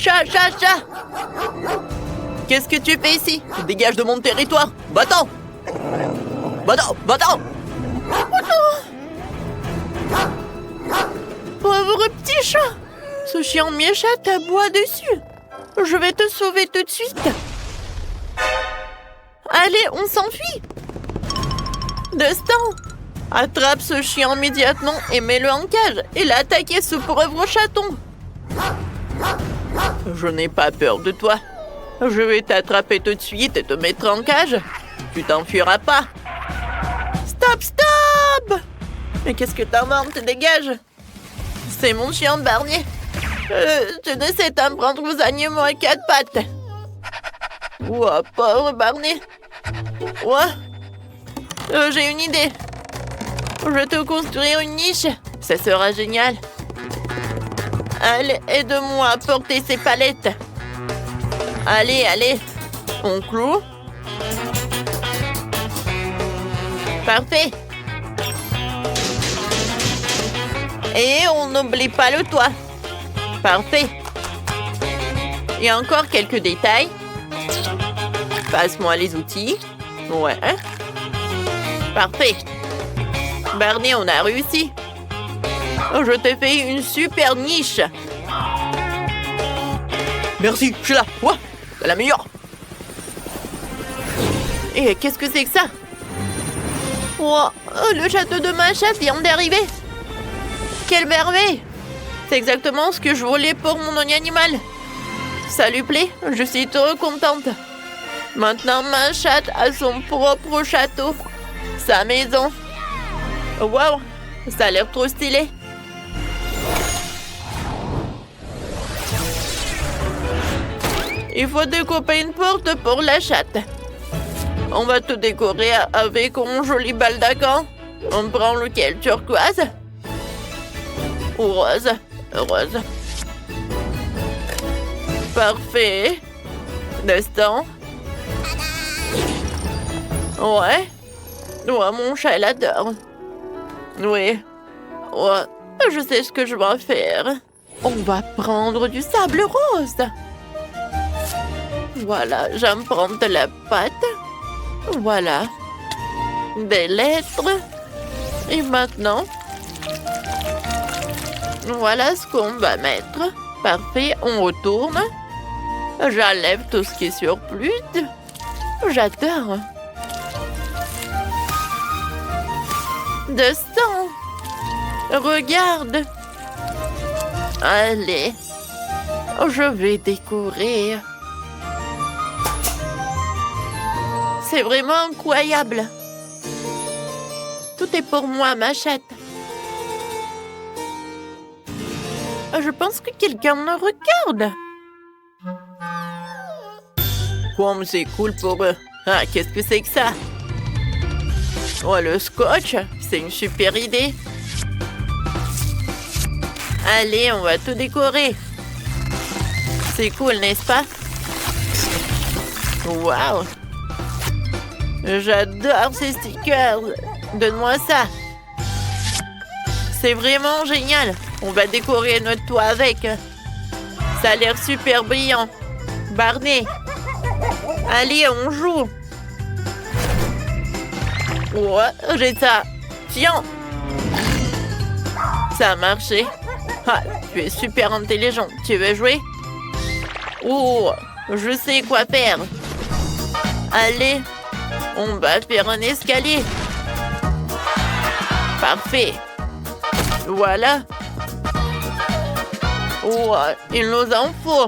Chat, chat, chat! Qu'est-ce que tu fais ici? Dégage de mon territoire! Va-t'en! Va-t'en! Va-t'en! Oh non! Pauvre petit chat! Ce chien méchant t'aboie dessus! Je vais te sauver tout de suite! Allez, on s'enfuit! Destin! Attrape ce chien immédiatement et mets-le en cage. Il a attaqué ce pauvre chaton. Je n'ai pas peur de toi. Je vais t'attraper tout de suite et te mettre en cage. Tu t'enfuiras pas. Stop, stop! Mais qu'est-ce que t'inventes? Dégage! C'est mon chien Barney. Tu ne sais t'en prendre aux animaux à quatre pattes. Ouah, pauvre Barney. Ouah. J'ai une idée. Je vais te construire une niche. Ça sera génial. Allez, aide-moi à porter ces palettes. Allez, allez. On cloue. Parfait. Et on n'oublie pas le toit. Parfait. Il y a encore quelques détails. Passe-moi les outils. Ouais. Parfait. Barney, on a réussi. Je t'ai fait une super niche. Merci, je suis là. Ouais, c'est la meilleure. Et qu'est-ce que c'est que ça? Oh, le château de Machat vient d'arriver. Quelle merveille! C'est exactement ce que je voulais pour mon animal. Ça lui plaît? Je suis trop contente. Maintenant, Machat a son propre château. Sa maison. Waouh! Ça a l'air trop stylé. Il faut découper une porte pour la chatte. On va tout décorer avec un joli baldaquin. On prend lequel? Turquoise? Ou rose? Rose. Parfait. Destin. Ouais. Ouais, mon chat, il adore. Oui. Ouais. Je sais ce que je vais faire. On va prendre du sable rose. Voilà, j'en prends de la pâte. Voilà. Des lettres. Et maintenant, voilà ce qu'on va mettre. Parfait, on retourne. J'enlève tout ce qui est surplus. J'adore. De sang. Regarde. Allez. Je vais décorer. C'est vraiment incroyable. Tout est pour moi, ma chatte. Je pense que quelqu'un me regarde. Comme c'est cool pour eux. Ah, qu'est-ce que c'est que ça? Oh, le scotch, c'est une super idée. Allez, on va tout décorer. C'est cool, n'est-ce pas? Waouh! J'adore ces stickers. Donne-moi ça. C'est vraiment génial. On va décorer notre toit avec. Ça a l'air super brillant. Barney. Allez, on joue. Ouais, j'ai ça. Tiens. Ça a marché. Ah, tu es super intelligent. Tu veux jouer? Oh, je sais quoi faire. Allez. On va faire un escalier. Parfait. Voilà. Oh, il nous en faut.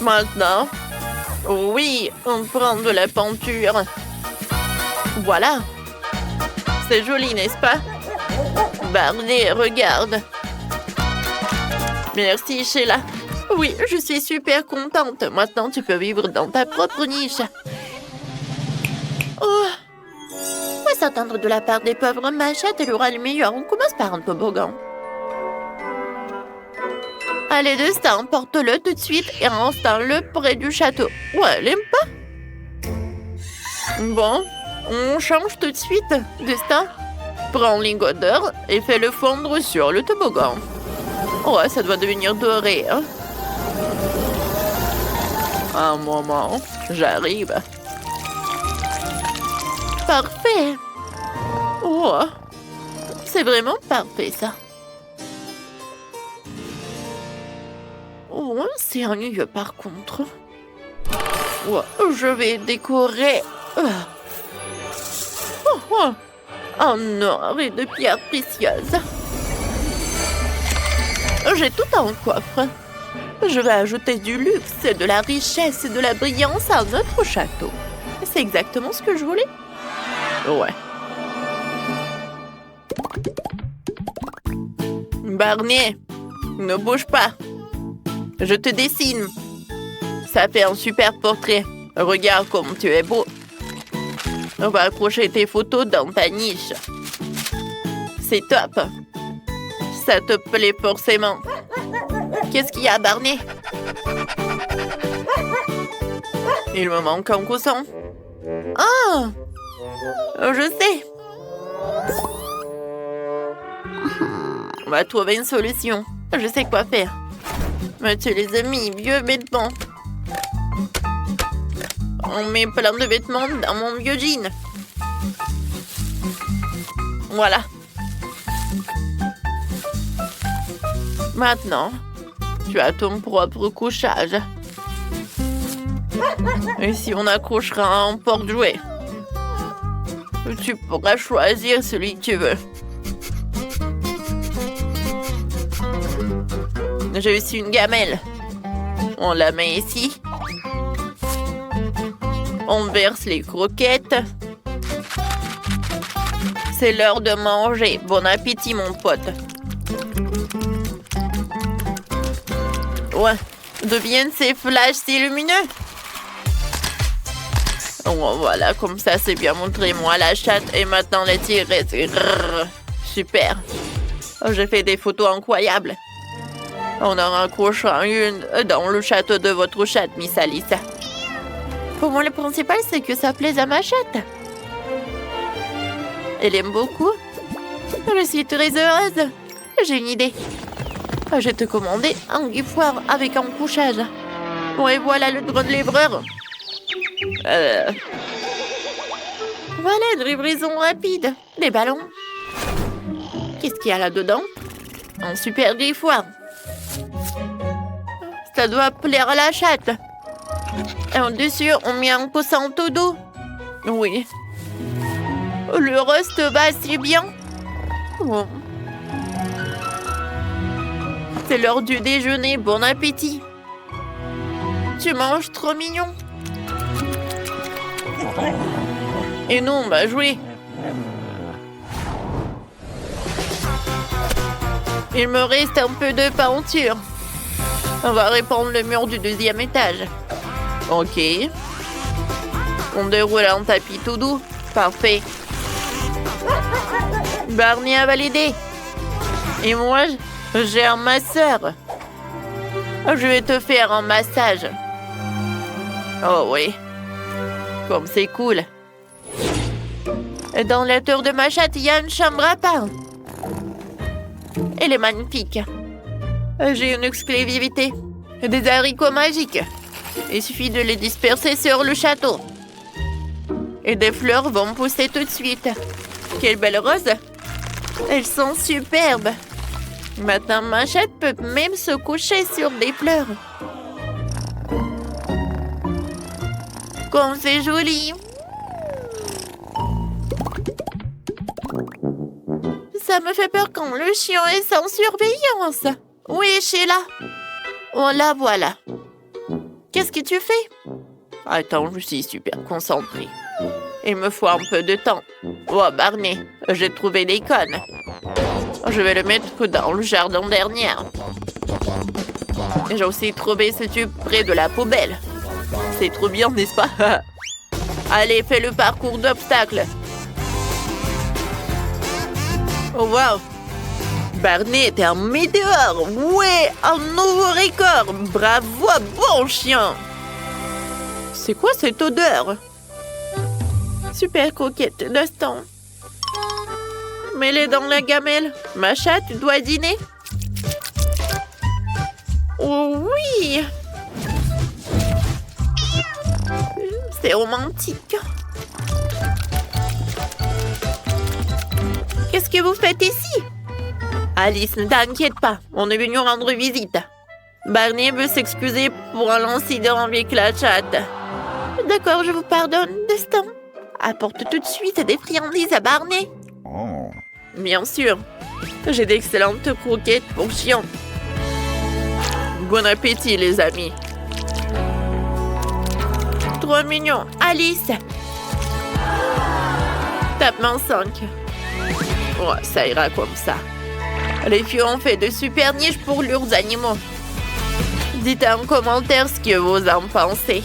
Maintenant, oui, on prend de la peinture. Voilà. C'est joli, n'est-ce pas? Barney, regarde. Merci, Sheila. Oui, je suis super contente. Maintenant, tu peux vivre dans ta propre niche. Oh! Faut s'attendre de la part des pauvres machettes, elle aura le meilleur. On commence par un toboggan. Allez, Destin, porte-le tout de suite et installe-le près du château. Ouais, elle aime pas. Bon, on change tout de suite. Destin, prends un lingot d'or et fais-le fondre sur le toboggan. Oh, ça doit devenir doré, hein? Un moment, j'arrive. Parfait. Oh, c'est vraiment parfait, ça. Oh, c'est ennuyeux, par contre. Oh, je vais décorer. En or et de pierres précieuses. J'ai tout en coffre. Je vais ajouter du luxe, de la richesse et de la brillance à notre château. C'est exactement ce que je voulais. Ouais. Barney, ne bouge pas. Je te dessine. Ça fait un super portrait. Regarde comme tu es beau. On va accrocher tes photos dans ta niche. C'est top. Ça te plaît forcément. Qu'est-ce qu'il y a, Barney? Il me manque un coussin. Ah! Je sais. On va trouver une solution. Je sais quoi faire. Mais tu les as mis, vieux vêtements. On met plein de vêtements dans mon vieux jean. Voilà. Maintenant, tu as ton propre couchage. Et si on accrochera un porte-jouet, tu pourras choisir celui que tu veux. J'ai aussi une gamelle. On la met ici. On verse les croquettes. C'est l'heure de manger. Bon appétit, mon pote. Ouais, deviennent ces flashs si lumineux. Oh, voilà, comme ça, c'est bien montré. Moi, la chatte, et maintenant la tirette. Super. Oh, j'ai fait des photos incroyables. On en accrochera une dans le château de votre chatte, Miss Alice. Pour moi, le principal, c'est que ça plaise à ma chatte. Elle aime beaucoup. Je suis très heureuse. J'ai une idée. Je vais te commander un guifoire avec un couchage. Ouais, voilà le drone livreur. Voilà une livraison rapide. Des ballons. Qu'est-ce qu'il y a là-dedans? Un super griffoir. Ça doit plaire à la chatte. Et en dessus, on met un coussin tout doux. Oui. Le reste va si bien. Oh. C'est l'heure du déjeuner. Bon appétit. Tu manges trop mignon. Et nous, on va jouer. Il me reste un peu de peinture. On va répandre le mur du deuxième étage. Ok. On déroule un tapis tout doux. Parfait. Barney a validé. Et moi, j'ai un masseur. Je vais te faire un massage. Oh oui. Comme c'est cool. Dans la tour de ma chatte, il y a une chambre à part. Elle est magnifique. J'ai une exclusivité. Des haricots magiques. Il suffit de les disperser sur le château. Et des fleurs vont pousser tout de suite. Quelles belles roses. Elles sont superbes. Maintenant, ma chatte peut même se coucher sur des fleurs. Comme c'est joli. Ça me fait peur quand le chien est sans surveillance. Où est Sheila? Oh, la voilà. Qu'est-ce que tu fais? Attends, je suis super concentrée. Il me faut un peu de temps. Oh, Barney, j'ai trouvé des cônes. Je vais le mettre dans le jardin dernier. J'ai aussi trouvé ce tube près de la poubelle. C'est trop bien, n'est-ce pas? Allez, fais le parcours d'obstacles. Oh, wow! Barney est un météore! Ouais! Un nouveau record! Bravo, bon chien! C'est quoi cette odeur? Super coquette d'instant. Mets-les dans la gamelle. Ma chatte doit dîner. Oh oui! C'est romantique. Qu'est-ce que vous faites ici? Alice, ne t'inquiète pas, on est venu rendre visite. Barney veut s'excuser pour l'incident avec la chatte. D'accord, je vous pardonne, Destin. Apporte tout de suite des friandises à Barney. Oh. Bien sûr, j'ai d'excellentes croquettes pour chien. Bon appétit, les amis. Trop mignon. Alice. Tape main 5. Oh, ça ira comme ça. Les filles ont fait de super niches pour leurs animaux. Dites en commentaire ce que vous en pensez.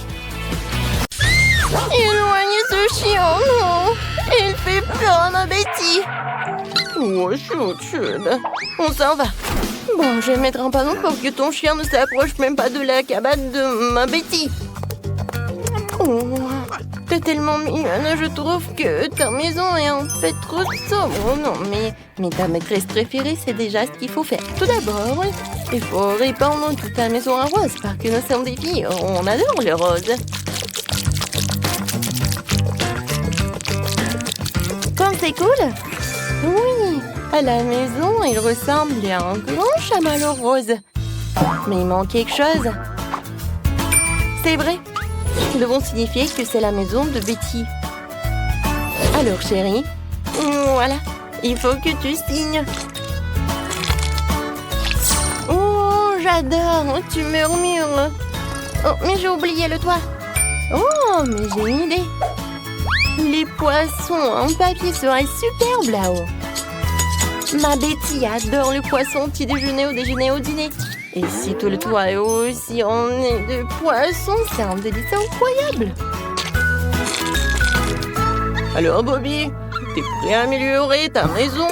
Éloignez ce chien, non. Il fait peur à ma Betty. Oh, chouchoune. On s'en va. Bon, je vais mettre un panneau pour que ton chien ne s'approche même pas de la cabane de ma Betty. Oh, t'es tellement mignonne, je trouve que ta maison est en fait trop sobre. Oh non, mais ta maîtresse préférée, c'est déjà ce qu'il faut faire. Tout d'abord, il faut répandre toute ta maison en rose, parce que nous sommes des filles, on adore le rose. Comme c'est cool? Oui, à la maison, il ressemble à un grand chamallow rose. Mais il manque quelque chose. C'est vrai. Nous devons signifier que c'est la maison de Betty. Alors, chérie, voilà, il faut que tu signes. Oh, j'adore, tu murmures. Oh, mais j'ai oublié le toit. Oh, mais j'ai une idée. Les poissons en papier seraient superbes là-haut. Ma Betty adore le poisson au petit déjeuner, au déjeuner, au dîner. Et si tout le toit est aussi orné de poissons, c'est un délice incroyable. Alors Bobby, t'es prêt à améliorer ta maison?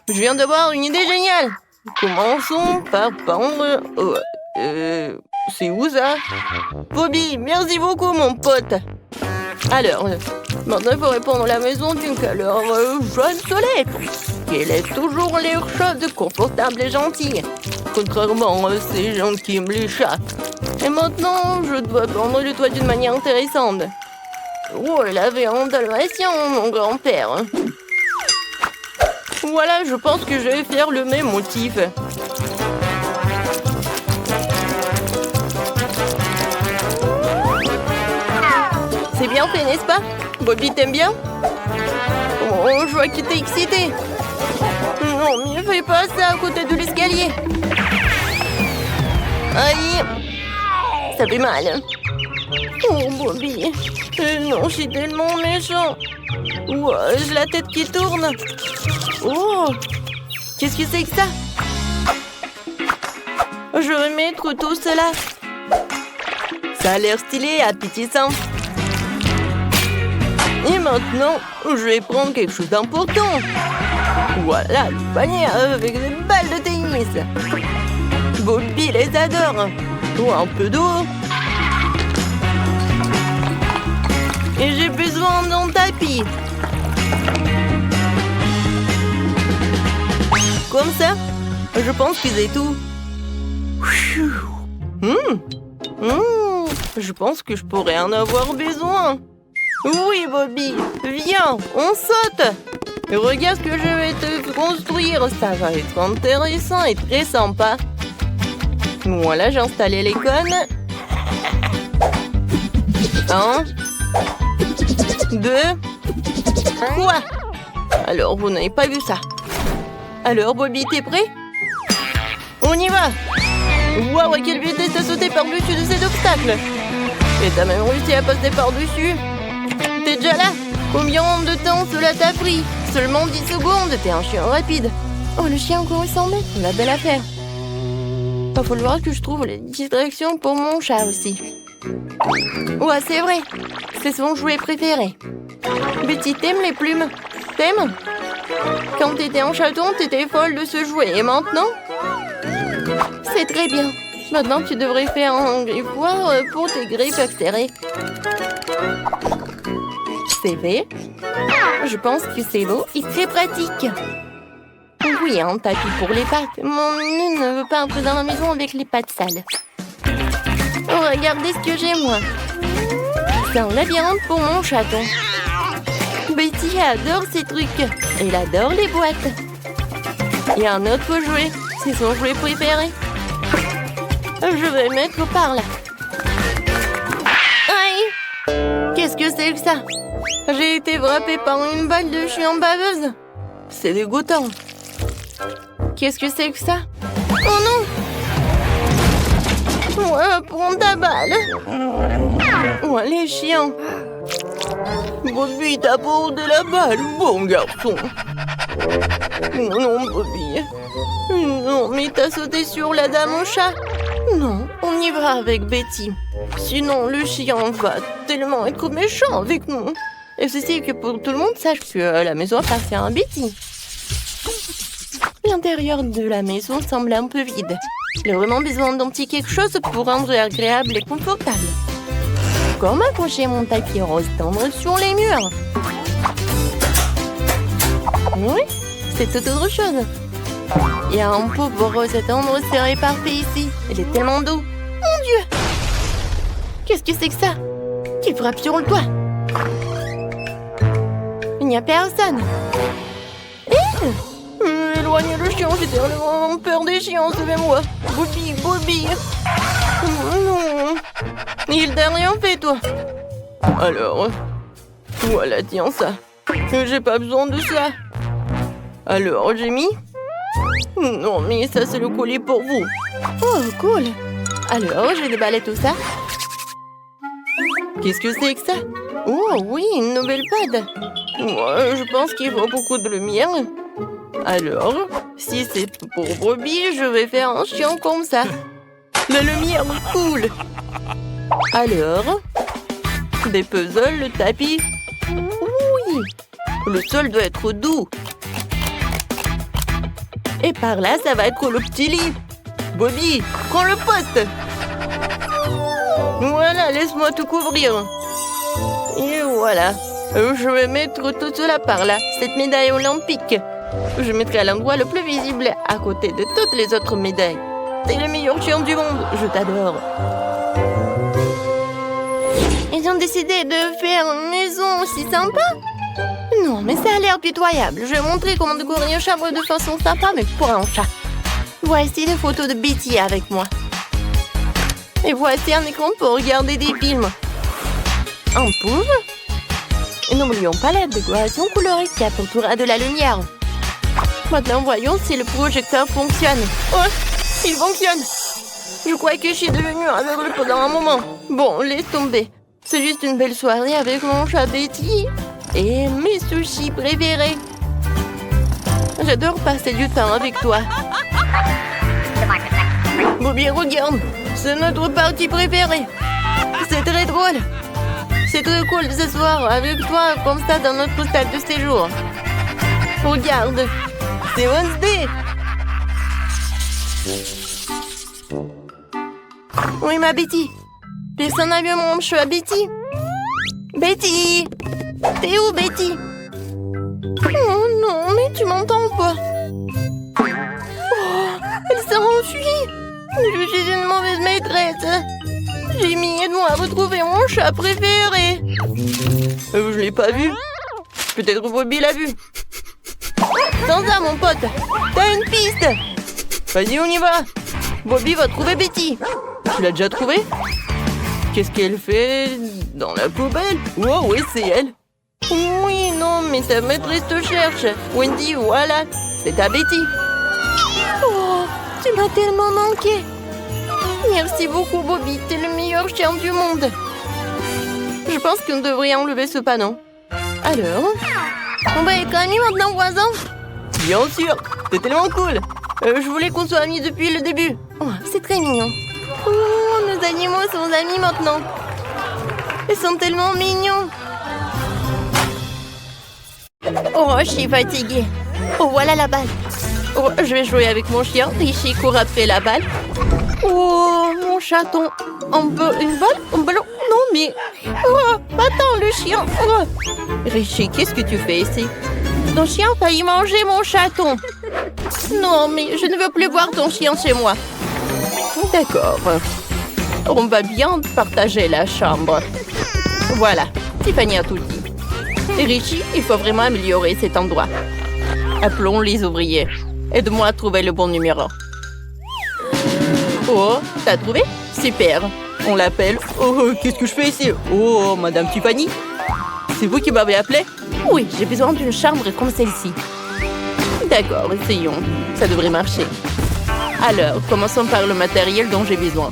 Je viens d'avoir une idée géniale. Commençons par peindre... Oh, c'est où ça? Bobby, merci beaucoup mon pote. Alors, maintenant il faut répondre la maison d'une couleur jaune soleil. Elle est toujours l'air chaude, confortable et gentille. Contrairement à ces gens qui aiment les chats. Et maintenant, je dois peindre le toit d'une manière intéressante. Oh, il avait un dalmatien, mon grand-père. Voilà, je pense que je vais faire le même motif. C'est bien fait, n'est-ce pas? Bobby, t'aimes bien? Oh, je vois que t'es excité. Non, mais fais pas ça à côté de l'escalier. Aïe, ça fait mal. Oh, Bobby. Non, je suis tellement méchant. Ouah, j'ai la tête qui tourne. Oh, qu'est-ce que c'est que ça? Je vais mettre tout cela. Ça a l'air stylé, appétissant. Et maintenant, je vais prendre quelque chose d'important. Voilà, le panier avec des balles de tennis. Bobby les adore. Oh, un peu d'eau. Et j'ai besoin d'un tapis. Comme ça, je pense que c'est tout. Je pense que je pourrais en avoir besoin. Oui, Bobby, viens, on saute. Regarde ce que je vais te construire. Ça va être intéressant et très sympa. Voilà, j'ai installé les cônes. 1, 2, 3. Alors, vous n'avez pas vu ça. Alors, Bobby, t'es prêt? On y va. Waouh, à quelle vitesse t'as sauté par-dessus de cet obstacle. Et t'as même réussi à passer par-dessus. T'es déjà là? Combien de temps cela t'a pris? Seulement 10 secondes, t'es un chien rapide. Oh, le chien a couru 100 mètres, la belle affaire. Va falloir que je trouve les distractions pour mon chat aussi. Ouais, c'est vrai. C'est son jouet préféré. Betty, t'aimes les plumes? T'aimes? Quand t'étais en chaton, t'étais folle de ce jouet. Et maintenant? C'est très bien. Maintenant, tu devrais faire un griffoir pour tes griffes acérées. C'est fait. Je pense que c'est beau et très pratique. Oui, un tapis pour les pattes. Mon nez ne veut pas entrer dans la maison avec les pattes sales. Oh, regardez ce que j'ai, moi. C'est un labyrinthe pour mon chaton. Betty adore ces trucs. Elle adore les boîtes. Il y a un autre jouet. C'est son jouet préféré. Je vais le mettre par là. Aïe! Qu'est-ce que c'est que ça? J'ai été frappée par une balle de chien baveuse. C'est dégoûtant. Qu'est-ce que c'est que ça? Oh non! Ouais, prends ta balle. Ouais, les chiens. Bobby t'apporte la balle, bon garçon. Oh non, Bobby. Non, mais t'as sauté sur la dame au chat. Non, on y va avec Betty. Sinon, le chien va tellement être méchant avec nous. Et ceci que pour tout le monde sache que la maison appartient à Betty. L'intérieur de la maison semble un peu vide. Il a vraiment besoin d'un petit quelque chose pour rendre agréable et confortable. Comme accrocher mon tapis rose tendre sur les murs. Oui, c'est tout autre chose. Il y a un pauvre rose tendre serré parfait ici. Il est tellement doux. Mon Dieu! Qu'est-ce que c'est que ça? Qui frappe sur le toit? Il n'y a personne. Éloignez le chien, j'ai tellement peur des chiens, sauvez-moi. Bobby, Bobby. Non. Il t'a rien fait, toi. Alors, voilà, tiens ça. J'ai pas besoin de ça. Alors, j'ai mis... Non, mais ça, c'est le collier pour vous. Oh, cool. Alors, je vais déballer tout ça. Qu'est-ce que c'est que ça? Oh, oui, une nouvelle pad. Moi, je pense qu'il faut beaucoup de lumière. Alors, si c'est pour Bobby, je vais faire un chien comme ça. La lumière, cool. Alors, des puzzles, le tapis. Oui, le sol doit être doux. Et par là, ça va être le petit lit. Bobby, prends le poste. Voilà, laisse-moi tout couvrir. Et voilà. Je vais mettre tout cela par là, cette médaille olympique. Je mettrai à l'endroit le plus visible à côté de toutes les autres médailles. T'es le meilleur chien du monde, je t'adore. Ils ont décidé de faire une maison aussi sympa? Non, mais ça a l'air pitoyable. Je vais montrer comment décorer un chambre de façon sympa, mais pour un chat. Voici des photos de Betty avec moi. Et voici un écran pour regarder des films. Un pouf. Et n'oublions pas la décoration colorée qui apportera de la lumière. Maintenant, voyons si le projecteur fonctionne. Oh, il fonctionne. Je crois que je suis devenue aveugle pendant un moment. Bon, laisse tomber. C'est juste une belle soirée avec mon chat Betty et mes sushis préférés. J'adore passer du temps avec toi. Bobby, regarde. C'est notre partie préférée. C'est très drôle. C'est très cool de s'asseoir avec toi comme ça dans notre salle de séjour. Regarde. C'est Wednesday. Oui, ma Betty. Personne n'a vu mon chat Betty. Betty! T'es où, Betty? Oh non, mais tu m'entends pas. Oh, elle s'est enfuie. Je suis une mauvaise maîtresse. J'ai mis aide à retrouver mon chat préféré. Je l'ai pas vu. Peut-être Bobby l'a vu. Sans ça, mon pote. T'as une piste. Vas-y, on y va. Bobby va trouver Betty. Tu l'as déjà trouvée? Qu'est-ce qu'elle fait dans la poubelle? Oh, oui, c'est elle. Oui, non, mais ta maîtresse te cherche. Wendy, voilà. C'est ta Betty. Oh, tu m'as tellement manqué. Merci beaucoup, Bobby. T'es le meilleur chien du monde. Je pense qu'on devrait enlever ce panneau. Alors, on va être amis maintenant, voisin? Bien sûr. T'es tellement cool. Je voulais qu'on soit amis depuis le début. Oh, c'est très mignon. Oh, nos animaux sont amis maintenant. Ils sont tellement mignons. Oh, je suis fatiguée. Oh, voilà la balle. Oh, je vais jouer avec mon chien. Richie court après la balle. Oh, mon chaton. Une balle? Un ballon? Non, mais... Oh, attends, le chien. Oh. Richie, qu'est-ce que tu fais ici? Ton chien a failli manger mon chaton. Non, mais je ne veux plus voir ton chien chez moi. D'accord. On va bien partager la chambre. Voilà, Tiffany a tout dit. Et Richie, il faut vraiment améliorer cet endroit. Appelons les ouvriers. Aide-moi à trouver le bon numéro. Oh, t'as trouvé? Super. On l'appelle. Oh, qu'est-ce que je fais ici? Oh, Madame Tiffany? C'est vous qui m'avez appelé? Oui, j'ai besoin d'une chambre comme celle-ci. D'accord, essayons. Ça devrait marcher. Alors, commençons par le matériel dont j'ai besoin.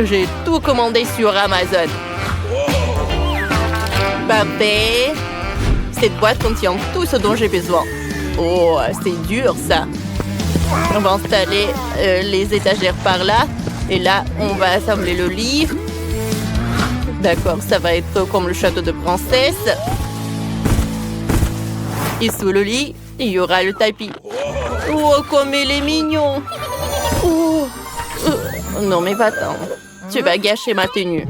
J'ai tout commandé sur Amazon. Parfait. Cette boîte contient tout ce dont j'ai besoin. Oh, c'est dur ça. On va installer les étagères par là. Et là, on va assembler le lit. D'accord, ça va être comme le château de princesse. Et sous le lit, il y aura le tapis. Oh, comme il est mignon. Oh. Non, mais va-t'en. Tu vas gâcher ma tenue.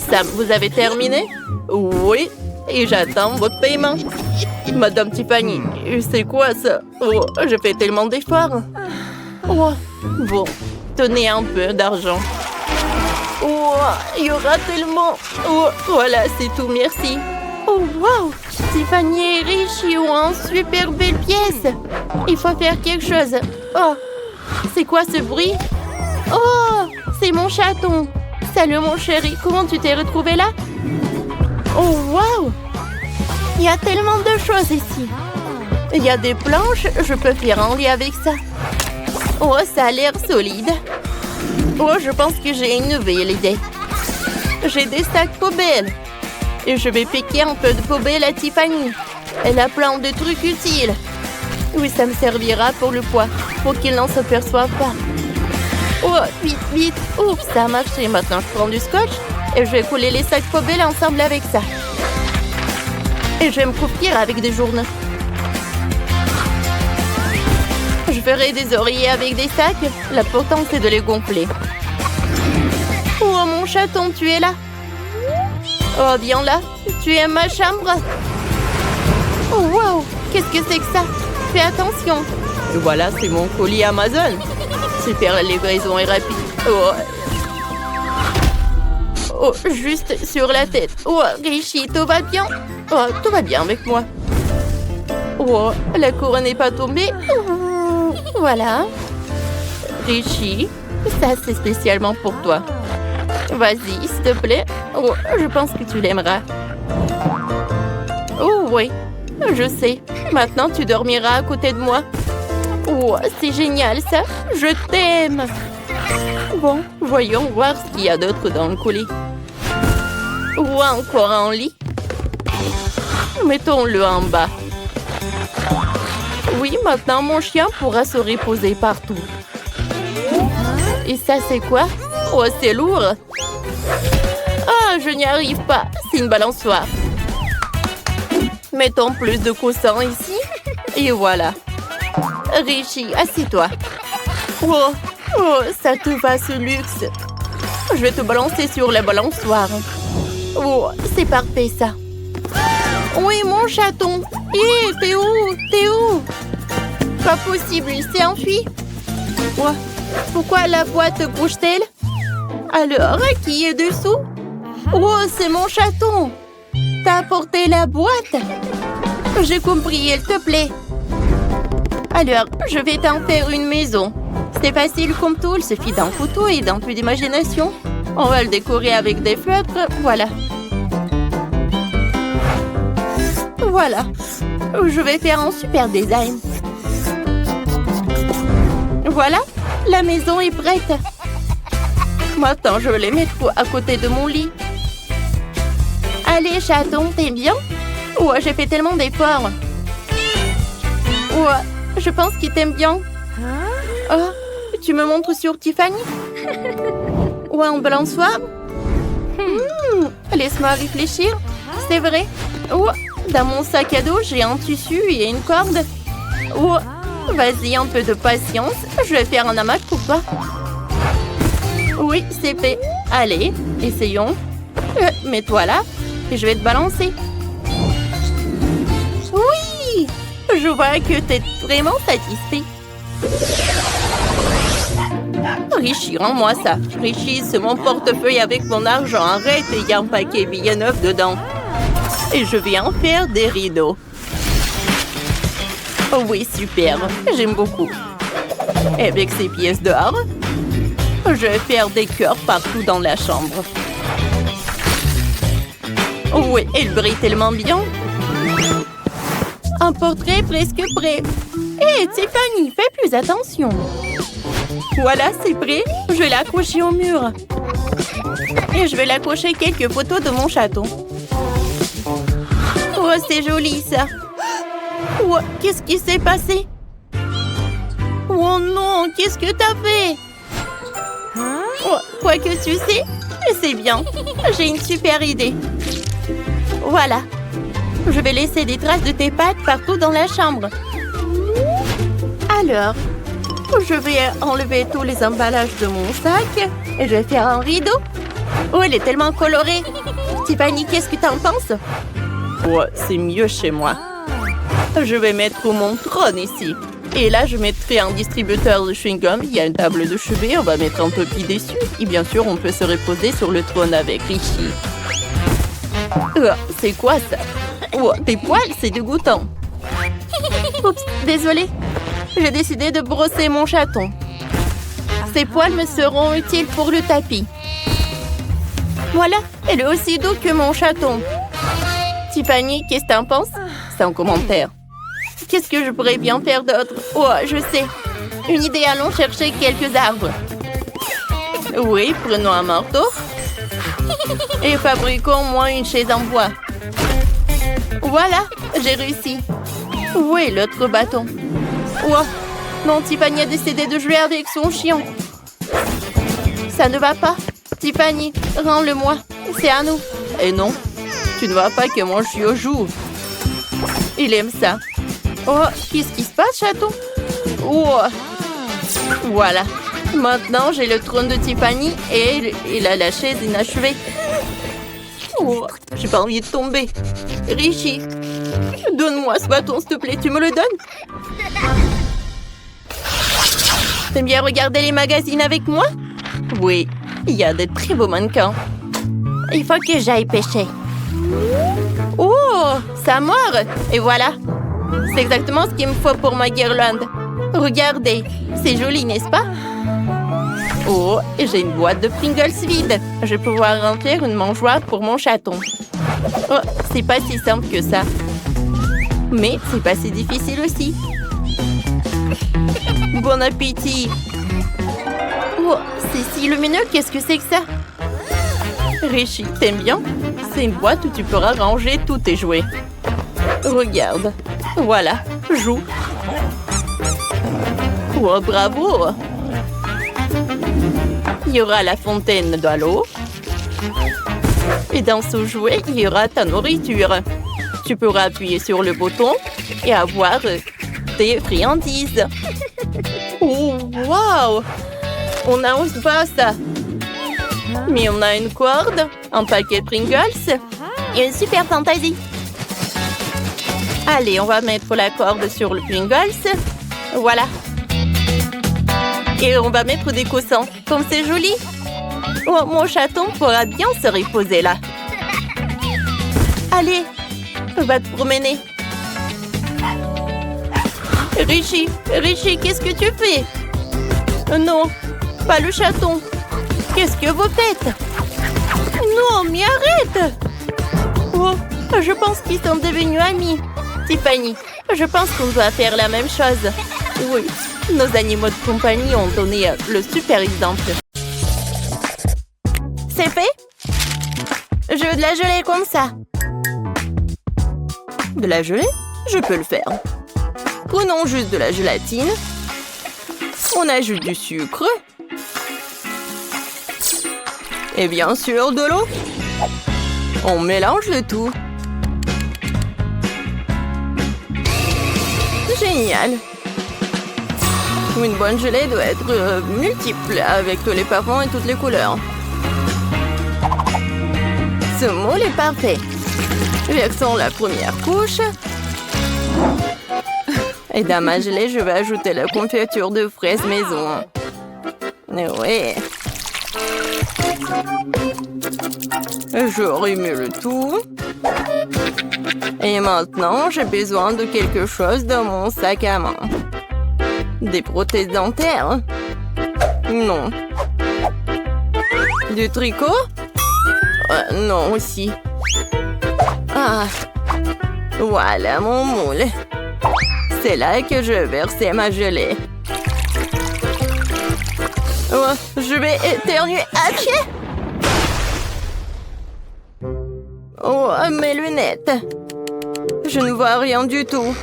Sam, vous avez terminé? Oui, et j'attends votre paiement. Madame Tiffany, c'est quoi ça? Oh, je fais tellement d'efforts. Oh, bon, tenez un peu d'argent. Oh, il y aura tellement. Oh, voilà, c'est tout, merci. Oh, wow! Tiffany et Richie ont une super belle pièce. Il faut faire quelque chose. Oh, c'est quoi ce bruit? Oh, c'est mon chaton. Salut mon chéri, comment tu t'es retrouvé là? Oh, wow! Il y a tellement de choses ici. Il y a des planches, je peux faire un lit avec ça. Oh, ça a l'air solide. Oh, je pense que j'ai une nouvelle idée. J'ai des sacs poubelles. Et je vais piquer un peu de poubelle à Tiffany. Elle a plein de trucs utiles. Oui, ça me servira pour le poids, pour qu'il n'en s'aperçoive pas. Oh, vite, vite. Oups, ça a marché. Maintenant, je prends du scotch et je vais coller les sacs poubelles ensemble avec ça. Et je vais me couvrir avec des journaux. Je ferai des oreillers avec des sacs. L'important, c'est de les gonfler. Oh, mon chaton, tu es là? Oh, viens là. Tu aimes ma chambre? Oh, wow. Qu'est-ce que c'est que ça? Fais attention. Et voilà, c'est mon colis Amazon. Super, la livraison est rapide. Oh. Oh, juste sur la tête. Oh, Richie, tout va bien? Oh, tout va bien avec moi. Oh, la couronne n'est pas tombée. Oh, voilà. Richie, ça c'est spécialement pour toi. Vas-y, s'il te plaît. Oh, je pense que tu l'aimeras. Oh, oui, je sais. Maintenant, tu dormiras à côté de moi. Oh, c'est génial, ça. Je t'aime. Bon, voyons voir ce qu'il y a d'autre dans le colis. Ou encore un lit. Mettons-le en bas. Oui, maintenant, mon chien pourra se reposer partout. Et ça, c'est quoi? Oh, c'est lourd. Ah, je n'y arrive pas. C'est une balançoire. Mettons plus de coussins ici. Et voilà. Richie, assieds-toi. Oh, oh, ça te va ce luxe. Je vais te balancer sur la balançoire. Oh, c'est parfait ça. Oui, mon chaton. Hé, t'es où? T'es où? Pas possible, il s'est enfui. Oh, pourquoi la boîte bouge-t-elle? Alors, qui est dessous? Oh, c'est mon chaton. T'as apporté la boîte? J'ai compris, il te plaît. Alors, je vais t'en faire une maison. C'est facile comme tout, il suffit d'un couteau et d'un peu d'imagination. On va le décorer avec des feutres, voilà. Voilà. Je vais faire un super design. Voilà, la maison est prête. Maintenant, je vais les mettre à côté de mon lit. Allez, chaton, t'es bien? Ouais, j'ai fait tellement d'efforts. Ouais, je pense qu'il t'aime bien. Oh, tu me montres sur Tiffany? Ouais, en balançoire? Laisse-moi réfléchir. C'est vrai. Oh, dans mon sac à dos, j'ai un tissu et une corde. Oh, vas-y, un peu de patience. Je vais faire un hamac pour toi. Oui, c'est fait. Allez, essayons. Mets-toi là et je vais te balancer. Oui! Je vois que t'es vraiment satisfait. Richie, rends-moi ça. Richie, c'est mon portefeuille avec mon argent. Arrête, il y a un paquet billets neufs dedans. Et je vais en faire des rideaux. Oh oui, super. J'aime beaucoup. Et avec ces pièces d'or, je vais faire des cœurs partout dans la chambre. Oui, il brille tellement bien. Un portrait presque prêt. Hé, Tiffany, fais plus attention. Voilà, c'est prêt. Je vais l'accrocher au mur. Et je vais l'accrocher quelques photos de mon château. Oh, c'est joli, ça. Oh, qu'est-ce qui s'est passé? Oh non, qu'est-ce que t'as fait? Oh, quoi que tu sais, c'est bien. J'ai une super idée. Voilà. Je vais laisser des traces de tes pattes partout dans la chambre. Alors, je vais enlever tous les emballages de mon sac et je vais faire un rideau. Oh, il est tellement coloré. Tiffany, qu'est-ce que t'en penses? Oh, c'est mieux chez moi. Je vais mettre mon trône ici. Et là, je mettrai un distributeur de chewing-gum. Il y a une table de chevet. On va mettre un topi dessus. Et bien sûr, on peut se reposer sur le trône avec Richie. C'est quoi ça? Oh, tes poils, c'est dégoûtant. Oups, désolée. J'ai décidé de brosser mon chaton. Ces poils me seront utiles pour le tapis. Voilà, elle est aussi doux que mon chaton. Tiffany, qu'est-ce que t'en penses? C'est en commentaire. Qu'est-ce que je pourrais bien faire d'autre? Oh, je sais. Une idée, allons chercher quelques arbres. Oui, prenons un marteau. Et fabriquons moi une chaise en bois. Voilà, j'ai réussi. Où est l'autre bâton? Oh, non, Tiffany a décidé de jouer avec son chien. Ça ne va pas. Tiffany, rends-le-moi. C'est à nous. Et non, tu ne vois pas que mon chien joue. Il aime ça. Oh, qu'est-ce qui se passe, chaton? Oh, voilà. Maintenant, j'ai le trône de Tiffany et il a la chaise inachevée. Oh, j'ai pas envie de tomber. Richie, donne-moi ce bâton, s'il te plaît. Tu me le donnes? T'aimes bien regarder les magazines avec moi? Oui, il y a de très beaux mannequins. Il faut que j'aille pêcher. Oh, ça mord. Et voilà. C'est exactement ce qu'il me faut pour ma guirlande. Regardez, c'est joli, n'est-ce pas? Oh, j'ai une boîte de Pringles vide. Je vais pouvoir remplir une mangeoire pour mon chaton. Oh, c'est pas si simple que ça. Mais c'est pas si difficile aussi. Bon appétit. Oh, c'est si lumineux, qu'est-ce que c'est que ça? Richie, t'aimes bien? C'est une boîte où tu pourras ranger tous tes jouets. Regarde. Voilà, joue. Oh, bravo! Il y aura la fontaine de l'eau. Et dans ce jouet, il y aura ta nourriture. Tu pourras appuyer sur le bouton et avoir tes friandises. Oh, wow! On n'ose pas ça. Mais on a une corde, un paquet de Pringles et une super fantaisie. Allez, on va mettre la corde sur le Pringles. Voilà. Et on va mettre des coussins. Comme c'est joli. Oh, mon chaton pourra bien se reposer là. Allez, va te promener. Richie, qu'est-ce que tu fais? Non, pas le chaton. Qu'est-ce que vous faites? Non, mais arrête! Oh, je pense qu'ils sont devenus amis. Tiffany, je pense qu'on doit faire la même chose. Oui, nos animaux de compagnie ont donné le super exemple. C'est fait? Je veux de la gelée comme ça. De la gelée? Je peux le faire. Prenons juste de la gélatine. On ajoute du sucre. Et bien sûr, de l'eau. On mélange le tout. Génial. Une bonne gelée doit être multiple, avec tous les parfums et toutes les couleurs. Ce moule est parfait. Versons la première couche. Et dans ma gelée, je vais ajouter la confiture de fraises maison. Oui. Je remue le tout. Et maintenant, j'ai besoin de quelque chose dans mon sac à main. Des prothèses dentaires? Non. Du tricot? Non aussi. Ah. Voilà mon moule. C'est là que je vais verser ma gelée. Oh, je vais éternuer à pied. Oh, mes lunettes. Je ne vois rien du tout.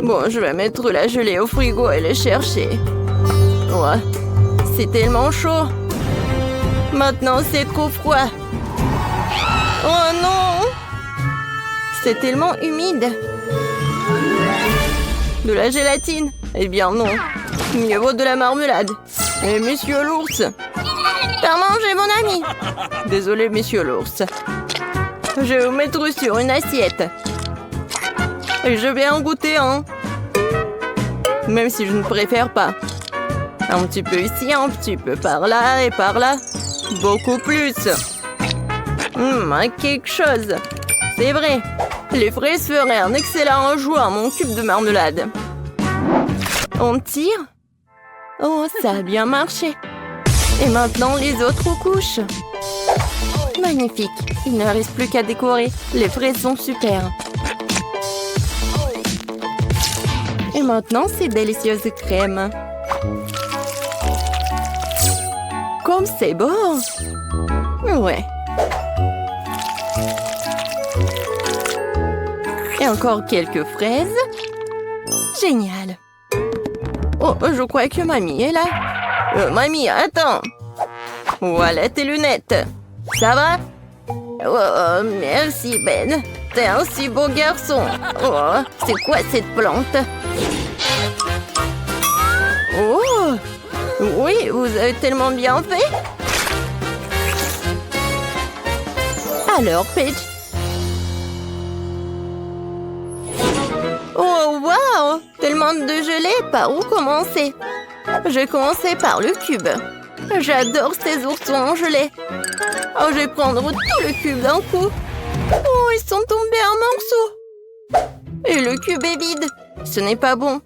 Bon, je vais mettre la gelée au frigo et les chercher. Oh, c'est tellement chaud. Maintenant, c'est trop froid. Oh non! C'est tellement humide. De la gélatine? Eh bien non. Mieux vaut de la marmelade. Et monsieur l'ours. T'as mangé mon ami. Désolé, monsieur l'ours. Je vais vous mettre sur une assiette. Et je vais en goûter un. Même si je ne préfère pas. Un petit peu ici, un petit peu par là et par là. Beaucoup plus. Quelque chose. C'est vrai. Les fraises feraient un excellent ajout à mon cube de marmelade. On tire? Oh, ça a bien marché. Et maintenant, les autres couches. Magnifique. Il ne reste plus qu'à décorer. Les fraises sont super. Et maintenant, ces délicieuses crèmes. Comme c'est beau! Ouais. Et encore quelques fraises. Génial. Oh, je crois que mamie est là. Mamie, attends. Voilà tes lunettes. Ça va? Oh, merci Ben. T'es un si beau garçon. Oh, c'est quoi cette plante? Oh! Oui, vous avez tellement bien fait. Alors, Paige. Oh, wow! Tellement de gelée, par où commencer? Je vais commencer par le cube. J'adore ces oursons en gelée. Oh, je vais prendre tout le cube d'un coup. Oh, ils sont tombés en morceaux. Et le cube est vide. Ce n'est pas bon.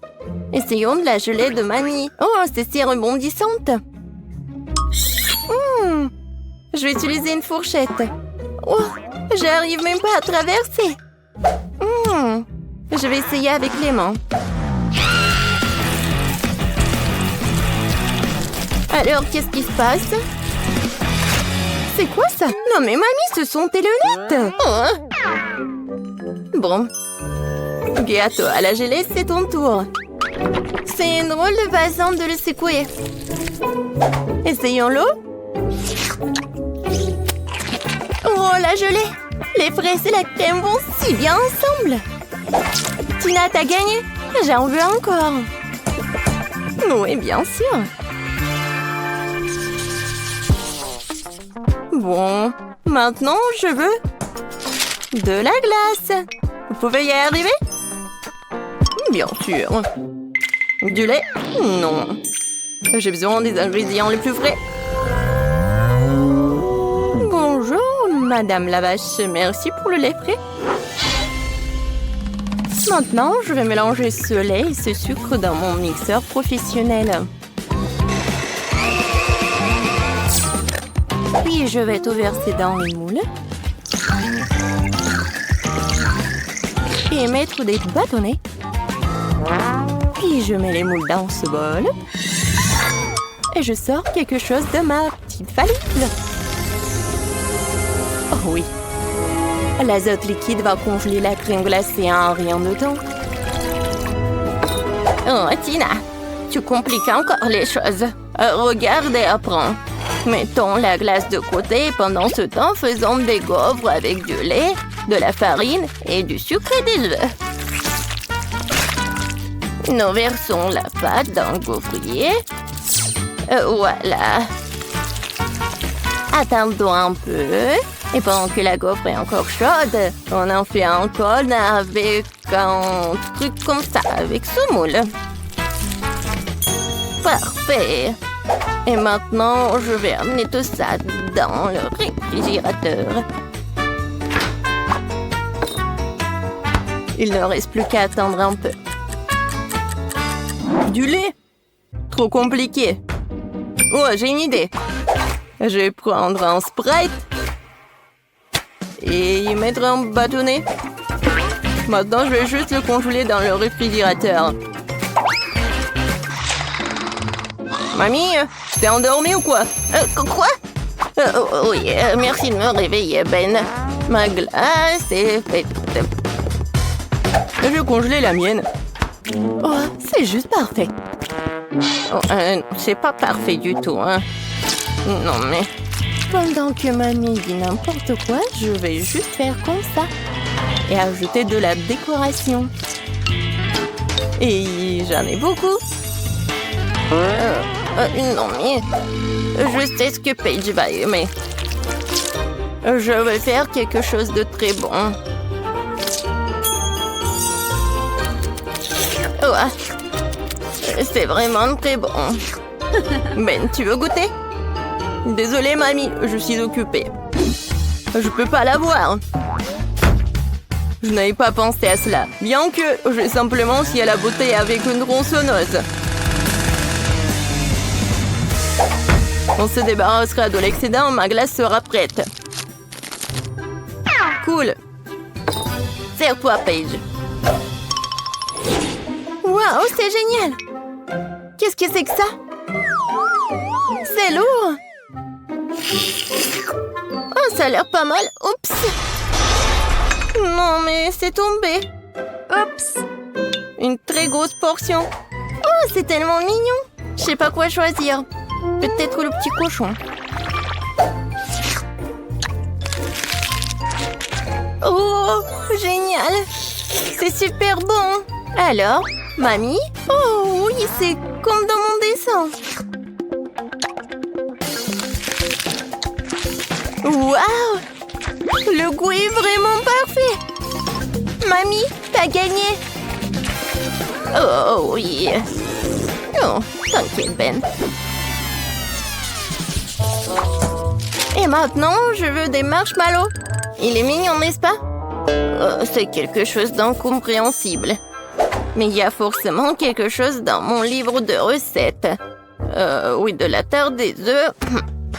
Essayons de la gelée de Mamie. Oh, c'est si rebondissante. Je vais utiliser une fourchette. Oh, j'arrive même pas à traverser. Je vais essayer avec les mains. Alors, qu'est-ce qui se passe? C'est quoi ça? Non mais Mamie, ce sont tes lunettes. Bon. Gâteau à la gelée, c'est ton tour. C'est une drôle de façon de le secouer. Essayons-le. Oh, la gelée! Les fraises et la crème vont si bien ensemble. Tina, t'as gagné. J'en veux encore. Oui, bien sûr. Bon, maintenant, je veux de la glace. Vous pouvez y arriver? Bien sûr. Du lait? Non. J'ai besoin des ingrédients les plus frais. Bonjour, Madame la vache. Merci pour le lait frais. Maintenant, je vais mélanger ce lait et ce sucre dans mon mixeur professionnel. Puis, je vais tout verser dans le moule. Et mettre des bâtonnets. Puis, je mets les moules dans ce bol. Et je sors quelque chose de ma petite valise. Oh oui. L'azote liquide va congeler la crème glacée en rien de temps. Oh, Tina, tu compliques encore les choses. Regarde et apprends. Mettons la glace de côté et pendant ce temps, faisons des gaufres avec du lait, de la farine et du sucre et des œufs. Nous versons la pâte dans le gaufrier. Voilà. Attendons un peu. Et pendant que la gaufre est encore chaude, on en fait un cône avec un truc comme ça avec ce moule. Parfait. Et maintenant, je vais amener tout ça dans le réfrigérateur. Il ne reste plus qu'à attendre un peu. Du lait? Trop compliqué. Oh, j'ai une idée. Je vais prendre un Sprite et y mettre un bâtonnet. Maintenant, je vais juste le congeler dans le réfrigérateur. Mamie, t'es endormie ou quoi? Quoi? Oui, merci de me réveiller, Ben. Ma glace est faite. Je vais congeler la mienne. Oh, c'est juste parfait. Oh, c'est pas parfait du tout, hein. Non, mais... Pendant que mamie dit n'importe quoi, je vais juste faire comme ça. Et ajouter de la décoration. Et j'en ai beaucoup. Non, mais... Je sais ce que Paige va aimer. Je vais faire quelque chose de très bon. Oh, c'est vraiment très bon. Ben, tu veux goûter? Désolée, mamie, je suis occupée. Je peux pas l'avoir. Je n'avais pas pensé à cela. Bien que j'ai simplement scié la bouteille avec une tronçonneuse. On se débarrassera de l'excédent, ma glace sera prête. Cool. Serre-toi, Paige. Waouh, c'est génial. Qu'est-ce que c'est que ça? C'est lourd. Oh, ça a l'air pas mal. Oups. Non, mais c'est tombé. Oups. Une très grosse portion. Oh, c'est tellement mignon. Je sais pas quoi choisir. Peut-être le petit cochon. Oh, génial. C'est super bon. Alors, mamie? Oh oui, c'est comme dans mon dessin. Waouh! Le goût est vraiment parfait. Mamie, t'as gagné. Oh oui. Oh, t'inquiète, Ben. Et maintenant, je veux des marshmallows. Il est mignon, n'est-ce pas? C'est quelque chose d'incompréhensible. Mais il y a forcément quelque chose dans mon livre de recettes. Oui, de la terre des œufs.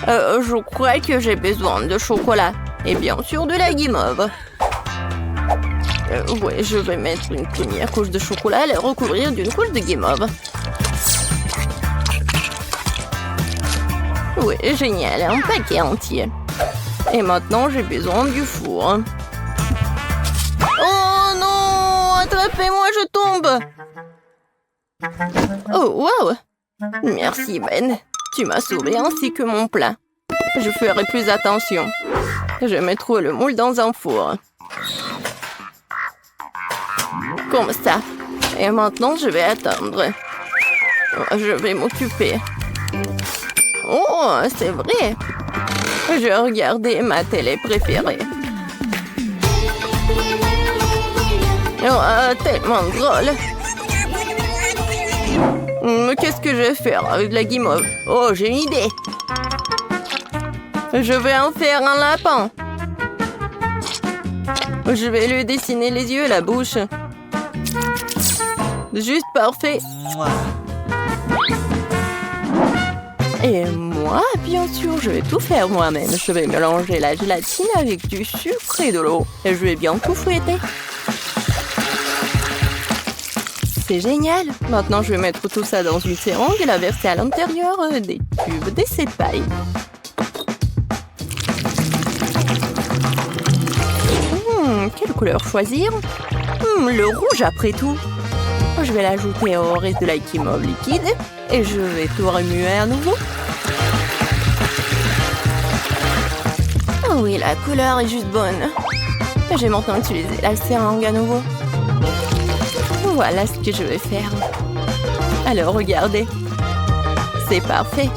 Je crois que j'ai besoin de chocolat. Et bien sûr de la guimauve. Ouais, je vais mettre une première couche de chocolat et la recouvrir d'une couche de guimauve. Oui, génial, un paquet entier. Et maintenant, j'ai besoin du four. Oh non! Attrapez-moi, je tombe! Oh, wow! Merci, Ben. Tu m'as sauvé ainsi que mon plat. Je ferai plus attention. Je mettrai le moule dans un four. Comme ça. Et maintenant, je vais attendre. Je vais m'occuper. Oh, c'est vrai. Je regardais ma télé préférée. Oh, tellement drôle. Qu'est-ce que je vais faire avec la guimauve? Oh, j'ai une idée. Je vais en faire un lapin. Je vais lui dessiner les yeux et la bouche. Juste parfait. Et moi, bien sûr, je vais tout faire moi-même. Je vais mélanger la gélatine avec du sucre et de l'eau. Et je vais bien tout fouetter. C'est génial. Maintenant, je vais mettre tout ça dans une seringue et la verser à l'intérieur des tubes d'essai de paille. Quelle couleur choisir? Le rouge après tout. Je vais l'ajouter au reste de la guimauve liquide et je vais tout remuer à nouveau. Oh oui, la couleur est juste bonne. Je vais maintenant utiliser la seringue à nouveau. Voilà ce que je vais faire. Alors, regardez. C'est parfait.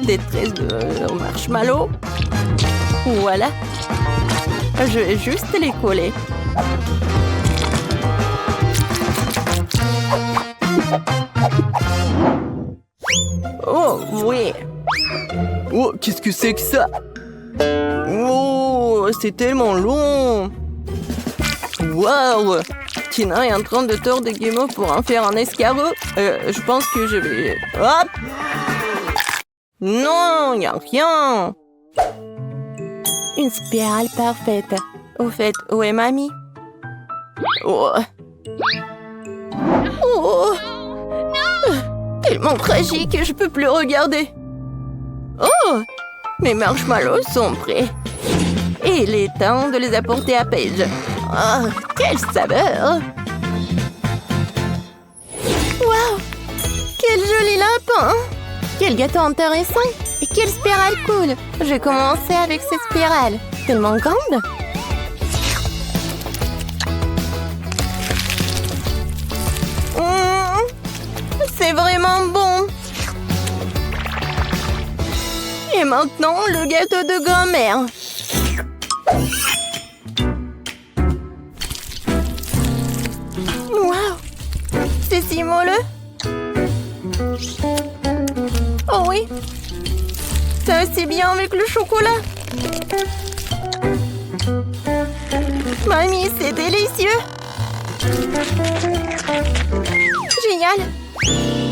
Des tresses de marshmallow. Voilà. Je vais juste les coller. Oh, oui. Oh, qu'est-ce que c'est que ça? Oh, c'est tellement long. Waouh! Tina est en train de tordre des guimauves pour en faire un escargot. Je pense que je vais... Hop! Non, il n'y a rien. Une spirale parfaite. Au fait, où est mamie? Oh. Oh. Tellement tragique, je peux plus regarder. Oh! Mes marshmallows sont prêts. Et il est temps de les apporter à Paige. Oh, quelle saveur! Waouh! Quel joli lapin! Quel gâteau intéressant! Et quelle spirale cool! Je vais commencer avec cette spirale. Tellement grande! C'est vraiment bon! Et maintenant, le gâteau de grand-mère. Waouh! C'est si moelleux! Oh oui! Ça c'est bien avec le chocolat! Mamie, c'est délicieux! Génial!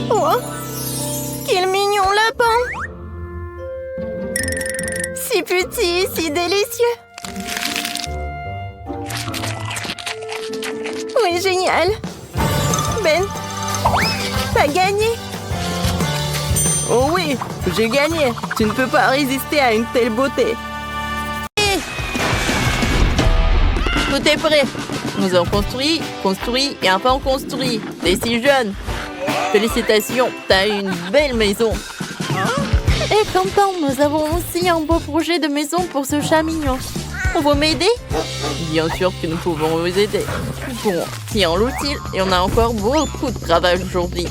Oh! Quel mignon lapin! Si petit, si délicieux! Oui, génial! Ben, t'as gagné! Oh oui, j'ai gagné! Tu ne peux pas résister à une telle beauté! Tout est prêt! Nous avons construit et enfin construit! T'es si jeune! Félicitations, t'as une belle maison! Et Quentin, nous avons aussi un beau projet de maison pour ce chat mignon. Vous m'aider? Bien sûr que nous pouvons vous aider. Bon, tiens l'outil et on a encore beaucoup de travail aujourd'hui.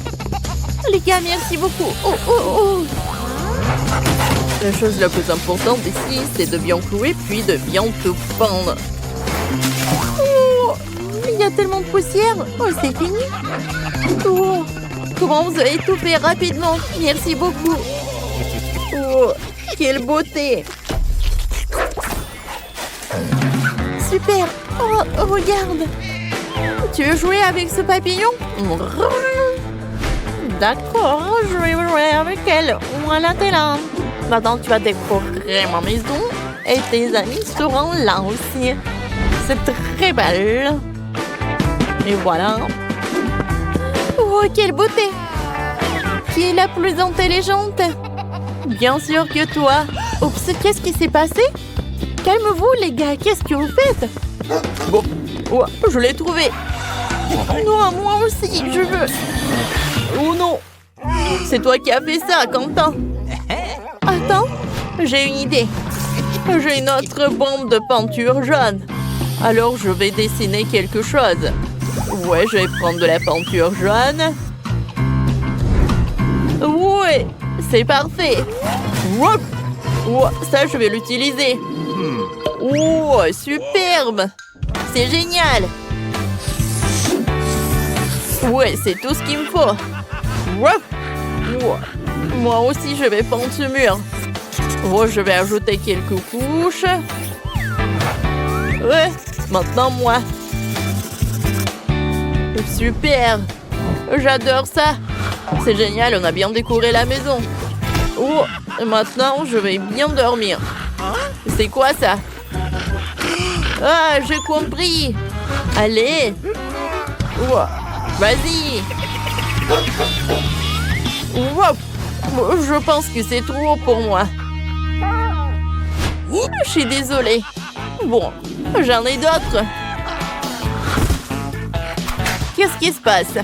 Les gars, merci beaucoup. Oh, oh, oh. La chose la plus importante ici, c'est de bien clouer puis de bien tout pendre. Oh, il y a tellement de poussière. Oh, c'est fini. Oh, comment vous avez tout fait rapidement? Merci beaucoup. Oh, quelle beauté! Super! Oh, regarde! Tu veux jouer avec ce papillon? D'accord, je vais jouer avec elle. Voilà, t'es là. Maintenant, tu vas décorer ma maison et tes amis seront là aussi. C'est très belle. Et voilà. Oh, quelle beauté! Qui est la plus intelligente? Bien sûr que toi. Oups, qu'est-ce qui s'est passé? Calmez-vous, les gars. Qu'est-ce que vous faites? Bon, oh, je l'ai trouvé. Non, moi aussi, je veux. Oh non. C'est toi qui as fait ça, Quentin. Attends, j'ai une idée. J'ai une autre bombe de peinture jaune. Alors, je vais dessiner quelque chose. Ouais, je vais prendre de la peinture jaune. Ouais. C'est parfait. Oh, ça, je vais l'utiliser. Oh, superbe. C'est génial. Ouais, c'est tout ce qu'il me faut. Oh, moi aussi, je vais peindre ce mur. Oh, je vais ajouter quelques couches. Ouais, maintenant moi. Super. J'adore ça. C'est génial, on a bien décoré la maison. Oh, maintenant, je vais bien dormir. C'est quoi ça? Ah, j'ai compris. Allez. Oh, vas-y. Oh, je pense que c'est trop pour moi. Je suis désolée. Bon, j'en ai d'autres. Qu'est-ce qui se passe?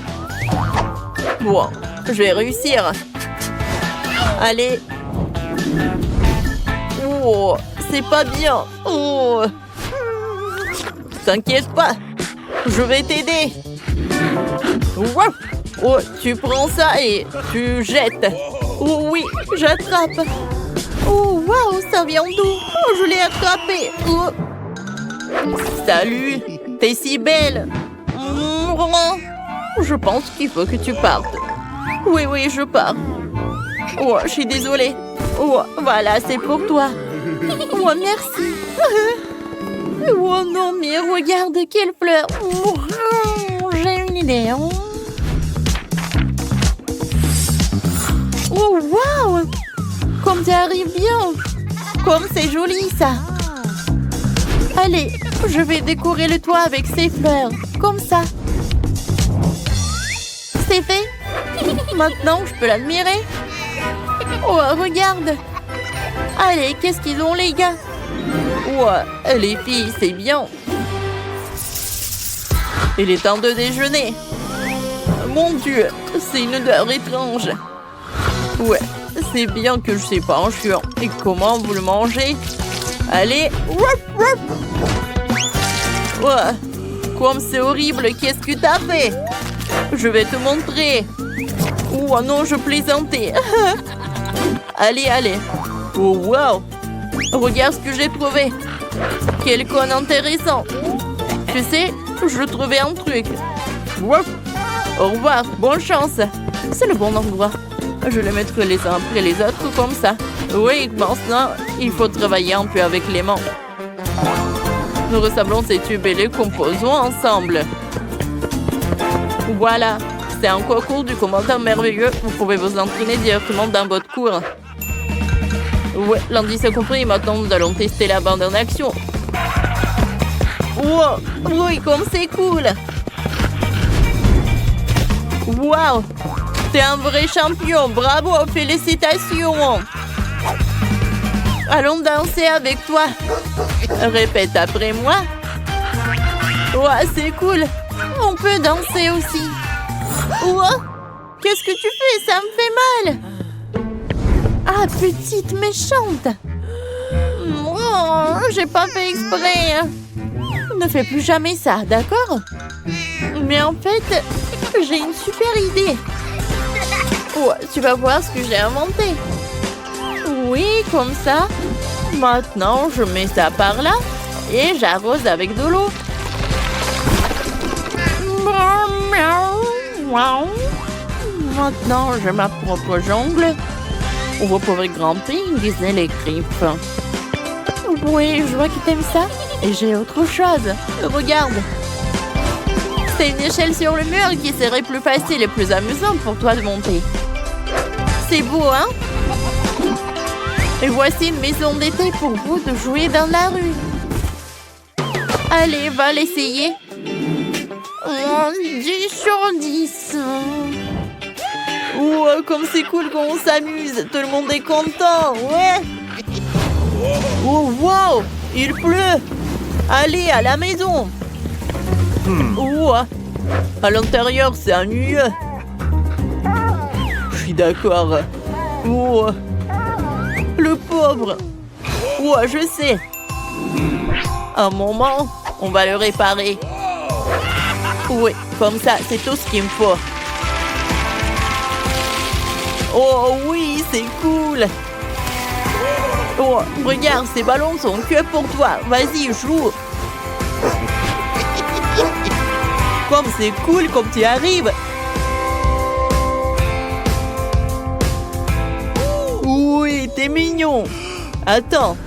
Bon, je vais réussir. Allez. Oh, c'est pas bien. Oh. T'inquiète pas. Je vais t'aider. Oh, tu prends ça et tu jettes. Oh oui, j'attrape. Oh, waouh, ça vient d'où? Oh, je l'ai attrapé. Oh. Salut, t'es si belle. Je pense qu'il faut que tu partes. Oui, oui, je pars. Oh, je suis désolée. Oh, voilà, c'est pour toi. Oh, merci. Oh non, mais regarde quelle fleur. Oh, j'ai une idée. Oh, waouh! Comme ça arrive bien. Comme c'est joli, ça. Allez, je vais décorer le toit avec ces fleurs. Comme ça. C'est fait. Maintenant, je peux l'admirer. Oh, regarde. Allez, qu'est-ce qu'ils ont, les gars? Ouais, les filles, c'est bien. Il est temps de déjeuner. Mon Dieu, c'est une odeur étrange. Ouais, c'est bien que je sais pas en chiant. Et comment vous le mangez? Allez. Ouais, comme c'est horrible, qu'est-ce que t'as fait? Je vais te montrer. Oh non, je plaisantais. Allez, allez. Oh, wow. Regarde ce que j'ai trouvé. Quel con intéressant. Tu sais, je trouvais un truc. Au revoir, bonne chance. C'est le bon endroit. Je les mettrai les uns après les autres comme ça. Oui, maintenant, il faut travailler un peu avec les mains. Nous ressemblons ces tubes et les composons ensemble. Voilà, c'est un concours du commentaire merveilleux. Vous pouvez vous entraîner directement dans votre cours. Ouais, l'indice est compris. Maintenant, nous allons tester la bande en action. Wow, oui, comme c'est cool. Wow, t'es un vrai champion. Bravo, félicitations. Allons danser avec toi. Répète après moi. Ouais, c'est cool. On peut danser aussi. Ouais, qu'est-ce que tu fais? Ça me fait mal. Ah, petite méchante. Oh, j'ai pas fait exprès. Ne fais plus jamais ça, d'accord? Mais en fait, j'ai une super idée. Oh, tu vas voir ce que j'ai inventé. Oui, comme ça. Maintenant, je mets ça par là et j'arrose avec de l'eau. Maintenant, j'ai ma propre jungle. Vous pouvez grimper, disait les griffes. Oui, je vois que t'aimes ça. Et j'ai autre chose. Regarde. C'est une échelle sur le mur qui serait plus facile et plus amusant pour toi de monter. C'est beau, hein? Et voici une maison d'été pour vous de jouer dans la rue. Allez, va l'essayer. 10 sur 10. Oh, comme c'est cool quand on s'amuse. Tout le monde est content, ouais. Oh, wow, il pleut. Allez, à la maison. Oh, à l'intérieur, c'est ennuyeux. Je suis d'accord. Oh, le pauvre. Oh, je sais. Un moment, on va le réparer. Oui, comme ça, c'est tout ce qu'il me faut. Oh oui, c'est cool. Oh, regarde, ces ballons sont que pour toi. Vas-y, joue. Comme c'est cool comme tu arrives. Oui, t'es mignon. Attends.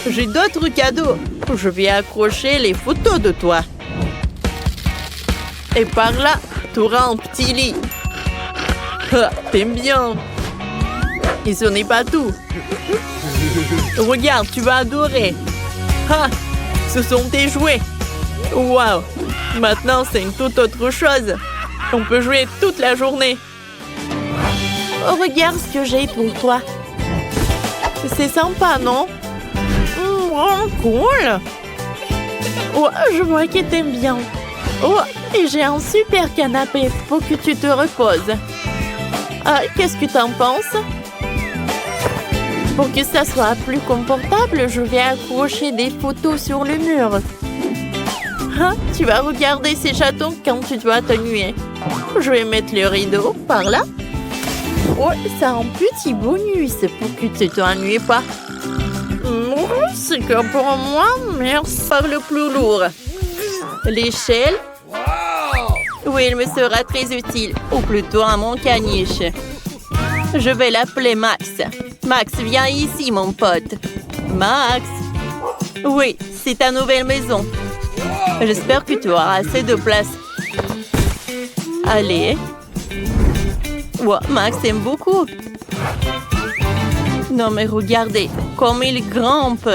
J'ai d'autres cadeaux. Je vais accrocher les photos de toi. Et par là, tu auras un petit lit. Ah, t'aimes bien. Et ce n'est pas tout. Regarde, tu vas adorer. Ah, ce sont tes jouets. Waouh. Maintenant, c'est une toute autre chose. On peut jouer toute la journée. Oh, regarde ce que j'ai pour toi. C'est sympa, non? Oh, cool. Oh, je vois que t'aimes bien. Oh, et j'ai un super canapé pour que tu te reposes. Ah, qu'est-ce que t'en penses? Pour que ça soit plus confortable, je vais accrocher des photos sur le mur. Hein? Tu vas regarder ces chatons quand tu dois t'ennuyer. Je vais mettre le rideau par là. Oh, c'est un petit bonus pour que tu t'ennuies pas. C'est que pour moi, merci. Par le plus lourd. L'échelle. Oui, il me sera très utile. Ou plutôt à mon caniche. Je vais l'appeler Max. Max, viens ici, mon pote. Max. Oui, c'est ta nouvelle maison. J'espère que tu auras assez de place. Allez. Wow, Max aime beaucoup. Non, mais regardez, comme il grimpe.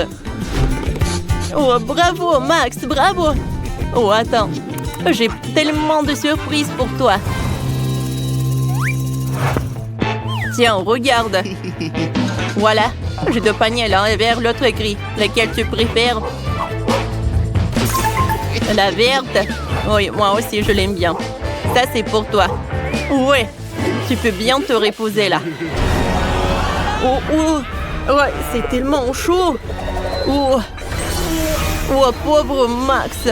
Oh, bravo, Max, bravo. Oh, attends. J'ai tellement de surprises pour toi. Tiens, regarde. Voilà, j'ai deux paniers, l'un est vert, l'autre est gris. Lequel tu préfères? La verte? Oui, moi aussi, je l'aime bien. Ça, c'est pour toi. Ouais, tu peux bien te reposer là. Oh, oh, ouais, c'est tellement chaud. Oh, oh, pauvre Max.